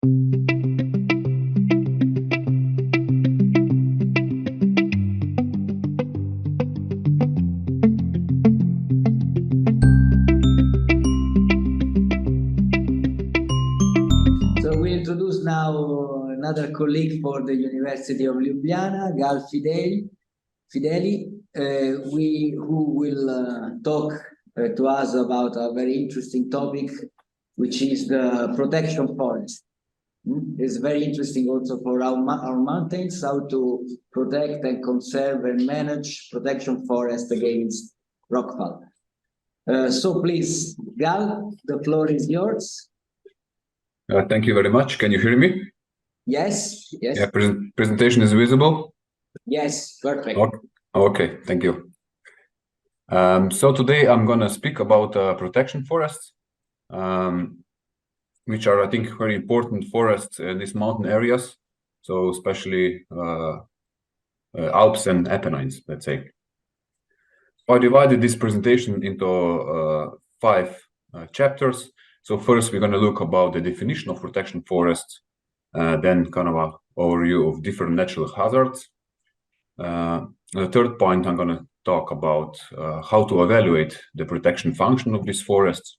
So we introduce now another colleague for the University of Ljubljana, Fideli, who will talk to us about a very interesting topic, which is the protection forest. It's very interesting also for our mountains, how to protect and conserve and manage protection forest against rockfall. So please, Gal, the floor is yours. Thank you very much. Can you hear me? Yes, yes. Yeah, presentation is visible? Yes, perfect. Okay, thank you. So today I'm going to speak about protection forests, which are, I think, very important forests in these mountain areas, so especially Alps and Apennines, let's say. I divided this presentation into 5 chapters. So first we're going to look about the definition of protection forests, then kind of an overview of different natural hazards. The third point, I'm going to talk about how to evaluate the protection function of these forests,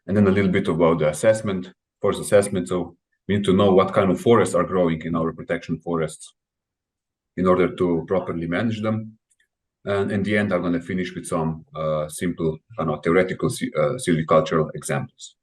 and then a little bit about the assessment, forest assessment. So we need to know what kind of forests are growing in our protection forests in order to properly manage them. And in the end, I'm going to finish with some simple theoretical silvicultural examples.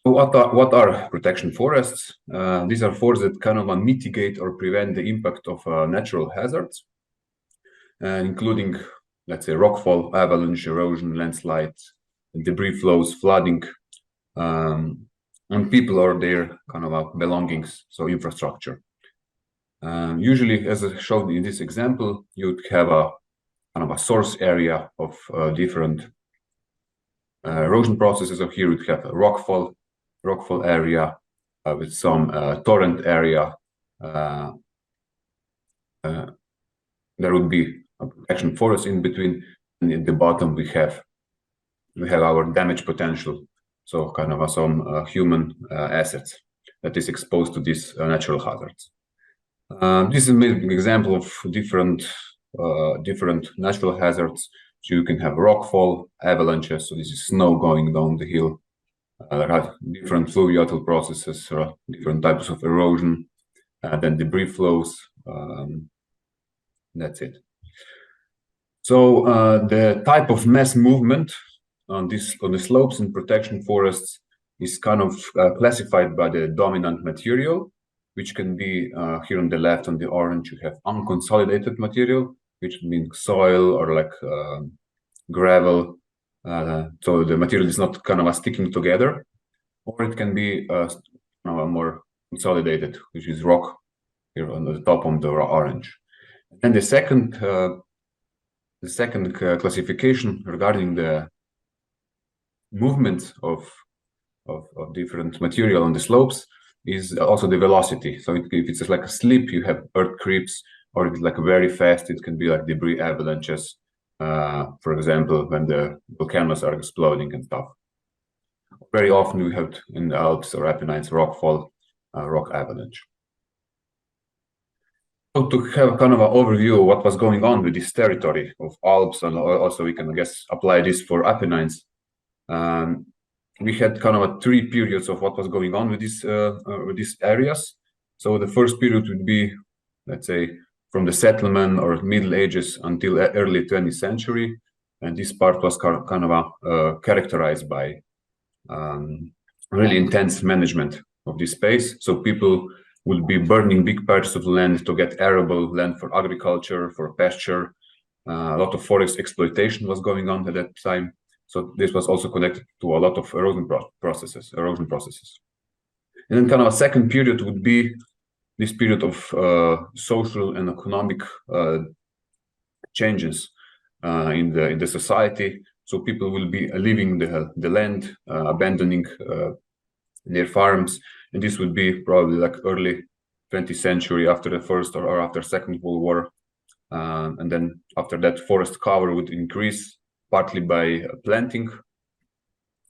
So what are protection forests? These are forests that kind of mitigate or prevent the impact of natural hazards, including, let's say, rockfall, avalanche, erosion, landslides, debris flows, flooding, on people or their kind of belongings, so infrastructure. Usually, as shown in this example, you'd have a kind of a source area of different erosion processes. So here we'd have a rockfall area with some torrent area. There would be a protection forest in between, and in the bottom we have our damage potential, so kind of some human assets that is exposed to these natural hazards. This is an example of different natural hazards. So you can have rockfall, avalanches, so this is snow going down the hill. There are different fluvial processes, different types of erosion, then debris flows. That's it. So the type of mass movement on the slopes in protection forests is kind of classified by the dominant material, which can be here on the left, on the orange, you have unconsolidated material, which means soil or like gravel. So the material is not kind of sticking together, or it can be more consolidated, which is rock here on the top of the orange. And the second classification regarding the movement of different material on the slopes is also the velocity. So if it's just like a slip, you have earth creeps, or if it's like very fast, it can be like debris avalanches. For example, when the volcanoes are exploding and stuff. Very often we have in the Alps or Apennines rockfall, rock avalanche. So to have kind of an overview of what was going on with this territory of Alps, and also we can, I guess, apply this for Apennines. We had kind of 3 periods of what was going on with these areas. So the first period would be, let's say, from the settlement or Middle Ages until early 20th century, and this part was kind of characterized by really intense management of this space. So people would be burning big parts of land to get arable land for agriculture, for pasture. A lot of forest exploitation was going on at that time. So this was also connected to a lot of erosion processes. And then kind of a second period would be this period of social and economic changes in the society. So people will be leaving the land, abandoning their farms, and this would be probably like early 20th century, after the First or after Second World War. And then after that, forest cover would increase, partly by planting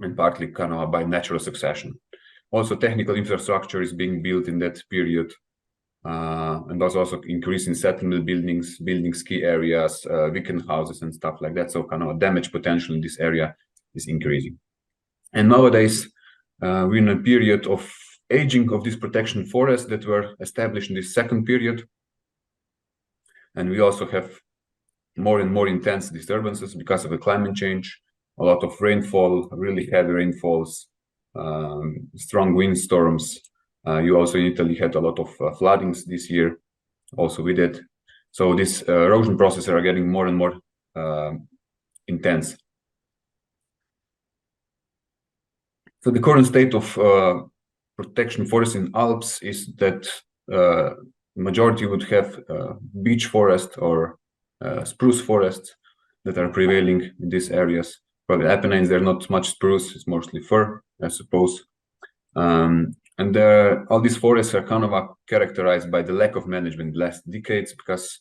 and partly kind of by natural succession. Also, technical infrastructure is being built in that period. And there's also increase in settlement buildings, building ski areas, weekend houses and stuff like that. So kind of damage potential in this area is increasing. And nowadays, we're in a period of aging of these protection forests that were established in this second period. And we also have more and more intense disturbances because of the climate change, a lot of rainfall, really heavy rainfalls, strong windstorms. You also in Italy had a lot of floodings this year, also with it. So these erosion processes are getting more and more intense. So the current state of protection forests in Alps is that majority would have beech forest or spruce forests that are prevailing in these areas. For the Apennines, there's not much spruce; it's mostly fir, I suppose. And all these forests are kind of characterized by the lack of management in the last decades, because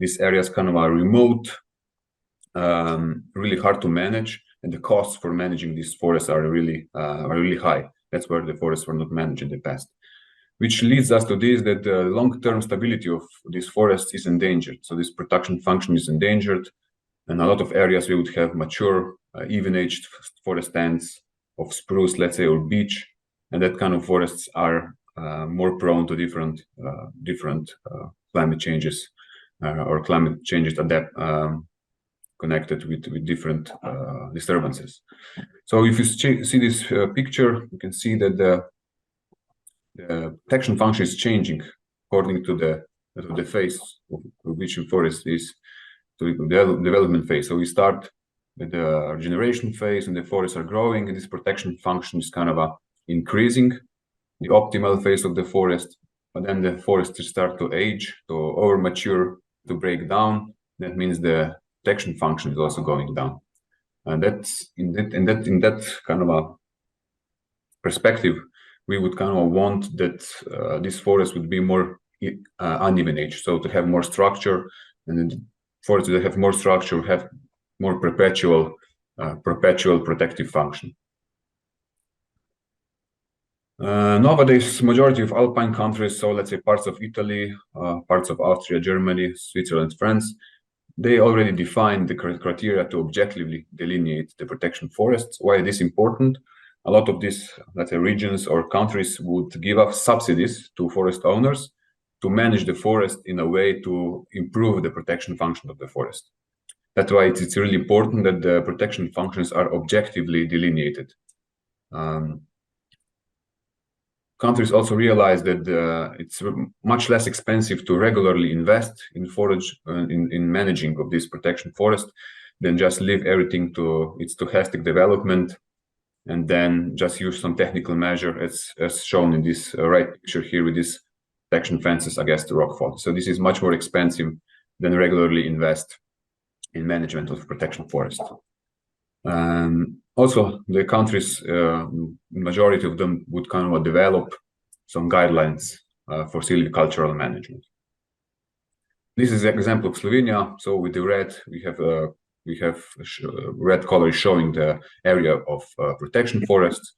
these areas kind of are remote, really hard to manage, and the costs for managing these forests are really high. That's where the forests were not managed in the past, which leads us to this, that the long-term stability of these forests is endangered. So this protection function is endangered, and a lot of areas we would have mature, even-aged forest stands of spruce, let's say, or beech, and that kind of forests are more prone to different climate changes or climate changes connected with different disturbances. So if you see this picture, you can see that the protection function is changing according to the phase of which the forest is, to the development phase. So we start with the regeneration phase, and the forests are growing, and this protection function is kind of increasing, the optimal phase of the forest. But then the forests start to age, to over mature, to break down. That means the protection function is also going down, and that's in that kind of a perspective, we would kind of want that this forest would be more uneven age, so to have more structure, and then forests that have more structure have more perpetual protective function. Nowadays, majority of alpine countries, so let's say parts of Italy, parts of Austria, Germany, Switzerland, France, they already defined the criteria to objectively delineate the protection forests. Why is this important? A lot of these, let's say, regions or countries would give up subsidies to forest owners to manage the forest in a way to improve the protection function of the forest. That's why it's really important that the protection functions are objectively delineated. Countries also realize that it's much less expensive to regularly invest in forage, in managing of this protection forest, than just leave everything to its stochastic development and then just use some technical measure as shown in this right picture here with these protection fences against the rockfall. So this is much more expensive than regularly invest in management of protection forest. Also, the countries, majority of them would kind of develop some guidelines for silvicultural management. This is an example of Slovenia. So with the red, we have red color showing the area of protection forests.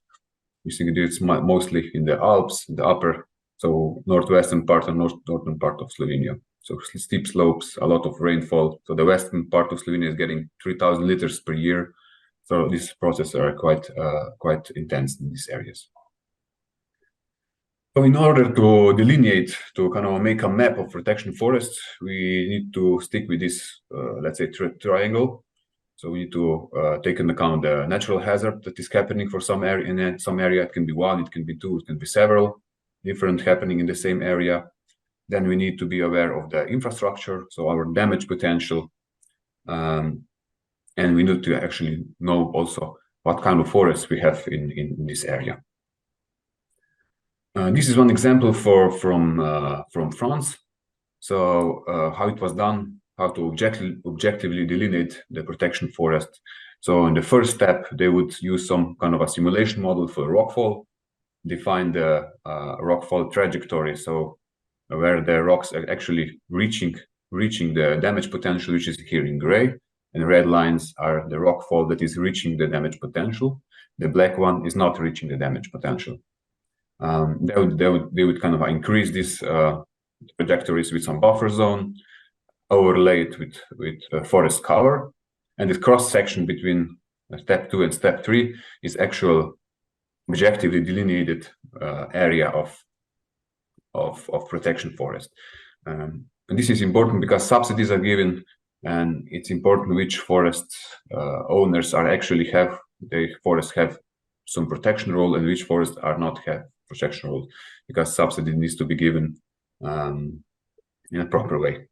You see it's mostly in the Alps, in the upper, so northwestern part and northern part of Slovenia. So steep slopes, a lot of rainfall. So the western part of Slovenia is getting 3,000 liters per year. So these processes are quite intense in these areas. So in order to delineate, to kind of make a map of protection forests, we need to stick with this, let's say, triangle. So we need to take into account the natural hazard that is happening for some area. In some area, it can be one, it can be two, it can be several different happening in the same area. Then we need to be aware of the infrastructure, so our damage potential. And we need to actually know also what kind of forests we have in this area. This is one example from France. So how it was done, how to objectively delineate the protection forest. So in the first step, they would use some kind of a simulation model for rockfall, define the rockfall trajectory, so where the rocks are actually reaching the damage potential, which is here in gray, and red lines are the rockfall that is reaching the damage potential. The black one is not reaching the damage potential. they would kind of increase these trajectories with some buffer zone, overlay it with forest cover, and the cross section between step 2 and step 3 is actual objectively delineated area of protection forest. And this is important because subsidies are given, and it's important which forest owners are actually have their forests have some protection role and which forests are not have protection role, because subsidy needs to be given in a proper way.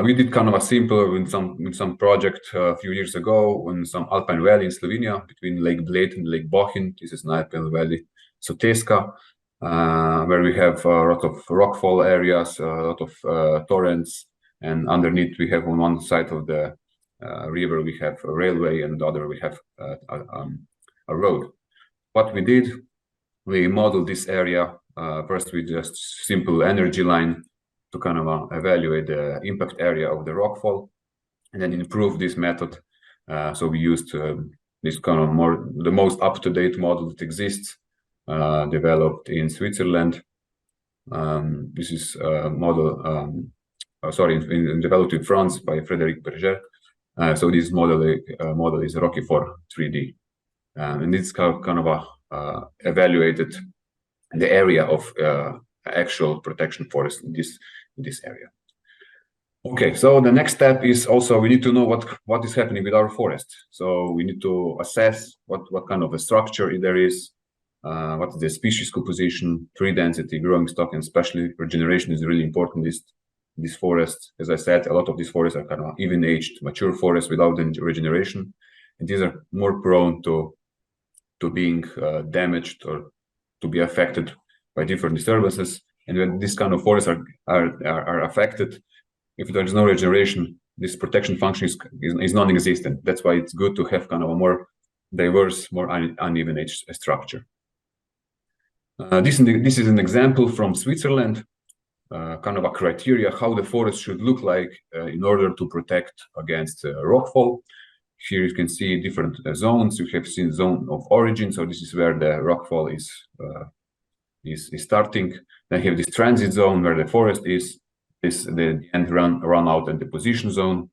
We did kind of a simple with some project a few years ago in some alpine valley in Slovenia between Lake Bled and Lake Bohinj. This is an alpine valley, Soteska, where we have a lot of rockfall areas, a lot of torrents, and underneath we have on one side of the river we have a railway, and the other we have a road. What we did, we modeled this area first with just simple energy line to kind of evaluate the impact area of the rockfall, and then improve this method. So we used this kind of the most up-to-date model that exists, developed in Switzerland. This is a model, developed in France by Frédéric Berger. So this model is Rocky4 3D, and it's kind of evaluated the area of actual protection forest in this area. Okay, so the next step is also we need to know what is happening with our forest. So we need to assess what kind of a structure there is, what is the species composition, tree density, growing stock, and especially regeneration is really important. These forests, as I said, a lot of these forests are kind of even-aged, mature forests without regeneration, and these are more prone to being damaged or to be affected by different disturbances. And when this kind of forests are affected, if there is no regeneration, this protection function is non-existent. That's why it's good to have kind of a more diverse, more uneven age structure. This is an example from Switzerland, kind of a criteria how the forest should look like in order to protect against rockfall. Here you can see different zones. You have seen zone of origin, so this is where the rockfall is starting. Then you have this transit zone where the forest is. The end run out, and the position zone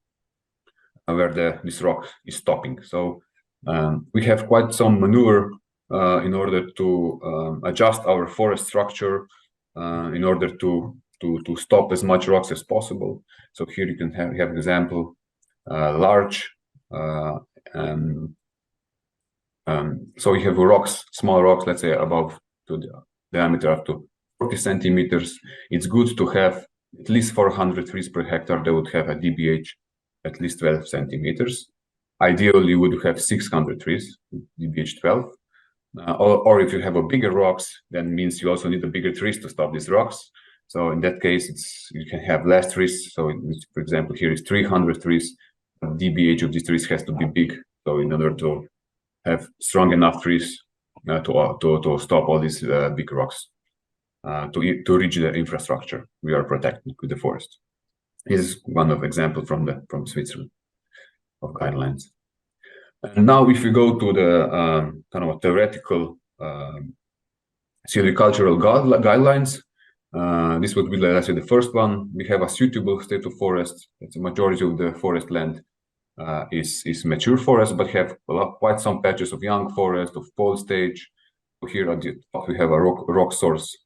where this rock is stopping. So we have quite some maneuver in order to adjust our forest structure in order to stop as much rocks as possible. So here you can have example large. So you have rocks, small rocks, let's say above to the diameter up to 40 centimeters. It's good to have at least 400 trees per hectare. They would have a DBH at least 12 centimeters. Ideally, you would have 600 trees, DBH 12. Or if you have a bigger rocks, then means you also need a bigger trees to stop these rocks. So in that case, you can have less trees. So for example, here is 300 trees. DBH of these trees has to be big. So in order to have strong enough trees to stop all these big rocks, to reach the infrastructure we are protecting with the forest. This is one of example from Switzerland of guidelines. And now, if we go to the kind of a theoretical silvicultural guidelines, this would be, let's say, the first one. We have a suitable state of forest. It's a majority of the forest land is mature forest, but have quite some patches of young forest, of pole stage. Here at the top, we have a rock source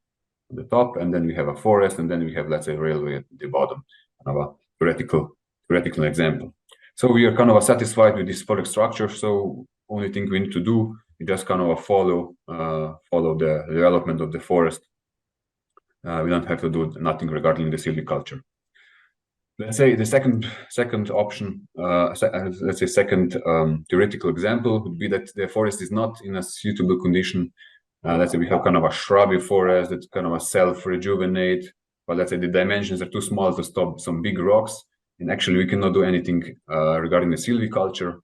at the top, and then we have a forest, and then we have, let's say, railway at the bottom. Kind of a theoretical example. So we are kind of satisfied with this forest structure. So only thing we need to do is just kind of follow the development of the forest. We don't have to do nothing regarding the silviculture. Let's say the second option, let's say second theoretical example would be that the forest is not in a suitable condition. Let's say we have kind of a shrubby forest that's kind of a self-rejuvenate, but let's say the dimensions are too small to stop some big rocks. And actually, we cannot do anything regarding the silviculture.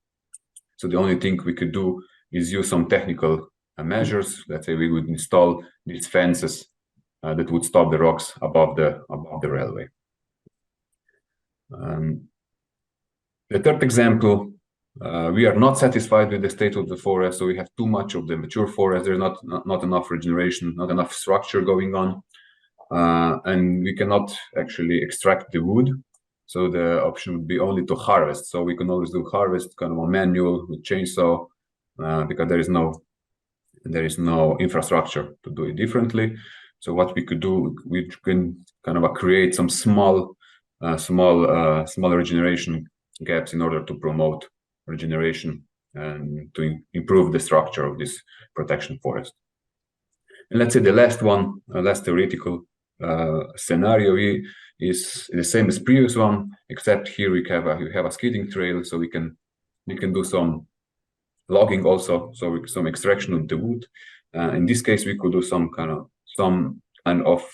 So the only thing we could do is use some technical measures. Let's say we would install these fences that would stop the rocks above the railway. The third example We are not satisfied with the state of the forest, so we have too much of the mature forest. There's not enough regeneration, not enough structure going on, and we cannot actually extract the wood. So the option would be only to harvest. So we can always do harvest kind of a manual with chainsaw, because there is no infrastructure to do it differently. So what we could do, we can kind of create some small regeneration gaps in order to promote regeneration and to improve the structure of this protection forest. And let's say the last one, last theoretical scenario is the same as previous one, except here we have a skidding trail, so we can do some logging also, so some extraction of the wood. In this case, we could do some kind of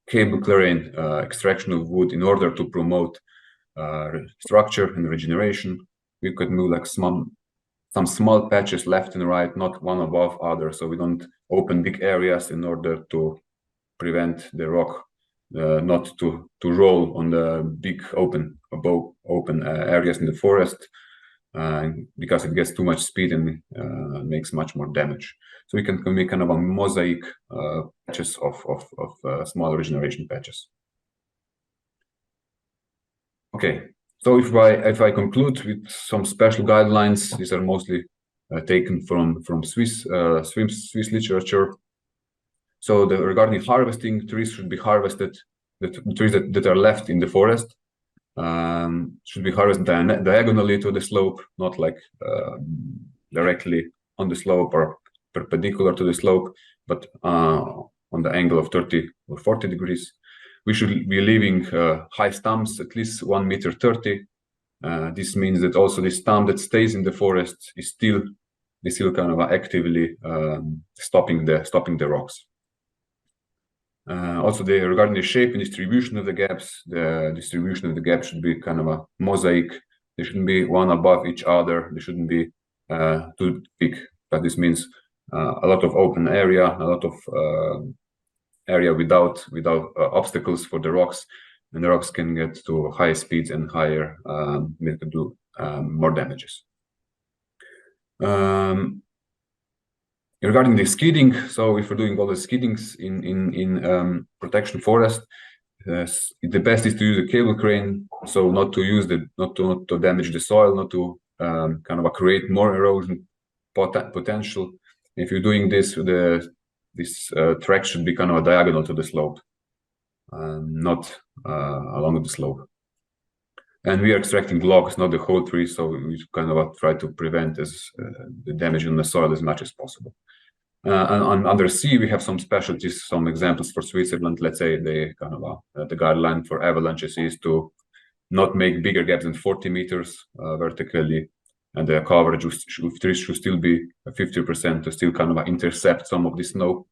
cable clearing extraction of wood in order to promote structure and regeneration. We could move like some small patches left and right, not one above other, so we don't open big areas in order to prevent the rock not to roll on the big open areas in the forest, because it gets too much speed and makes much more damage. So we can make kind of a mosaic patches of small regeneration patches. Okay, so if I conclude with some special guidelines, these are mostly taken from Swiss literature. So regarding harvesting, trees should be harvested. The trees that are left in the forest should be harvested diagonally to the slope, not like directly on the slope or perpendicular to the slope, but on the angle of 30 or 40 degrees. We should be leaving high stumps, at least 1.30 meters. This means that also the stump that stays in the forest is still kind of actively stopping the rocks. Also, regarding the shape and distribution of the gaps, the distribution of the gaps should be kind of a mosaic. They shouldn't be one above each other. They shouldn't be too big. But this means a lot of open area, a lot of area without obstacles for the rocks, and the rocks can get to high speeds and higher, they could do more damages. Regarding the skidding, so if we're doing all the skiddings in protection forest, the best is to use a cable crane, so not to damage the soil, not to kind of create more erosion potential. If you're doing this, this track should be kind of diagonal to the slope, not along the slope. And we are extracting logs, not the whole tree, so we kind of try to prevent the damage on the soil as much as possible. And under sea, we have some specialties, some examples for Switzerland. Let's say the guideline for avalanches is to not make bigger gaps than 40 meters vertically, and the coverage of trees should still be 50% to still kind of intercept some of the snow.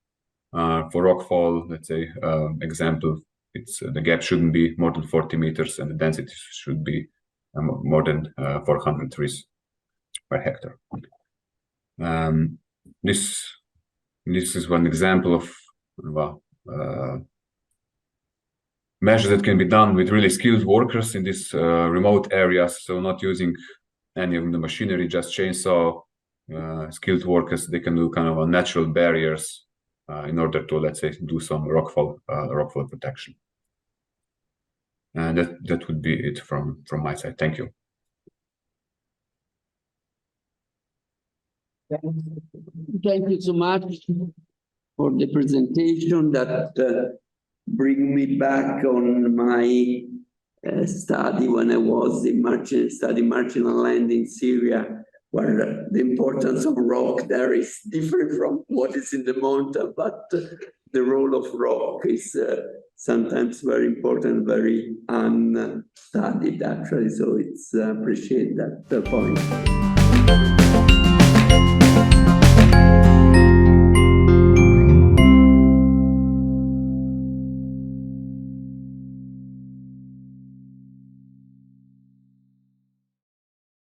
For rockfall, let's say example, the gap shouldn't be more than 40 meters, and the density should be more than 400 trees per hectare. This is one example of measures that can be done with really skilled workers in these remote areas. So not using any of the machinery, just chainsaw. Skilled workers, they can do kind of natural barriers in order to, let's say, do some rockfall protection. And that would be it from my side. Thank you. Thank you so much for the presentation that bring me back on my study when I was studying marginal land in Syria, where the importance of rock there is different from what is in the mountain, but the role of rock is sometimes very important, very unstudied actually, so it's appreciate that point.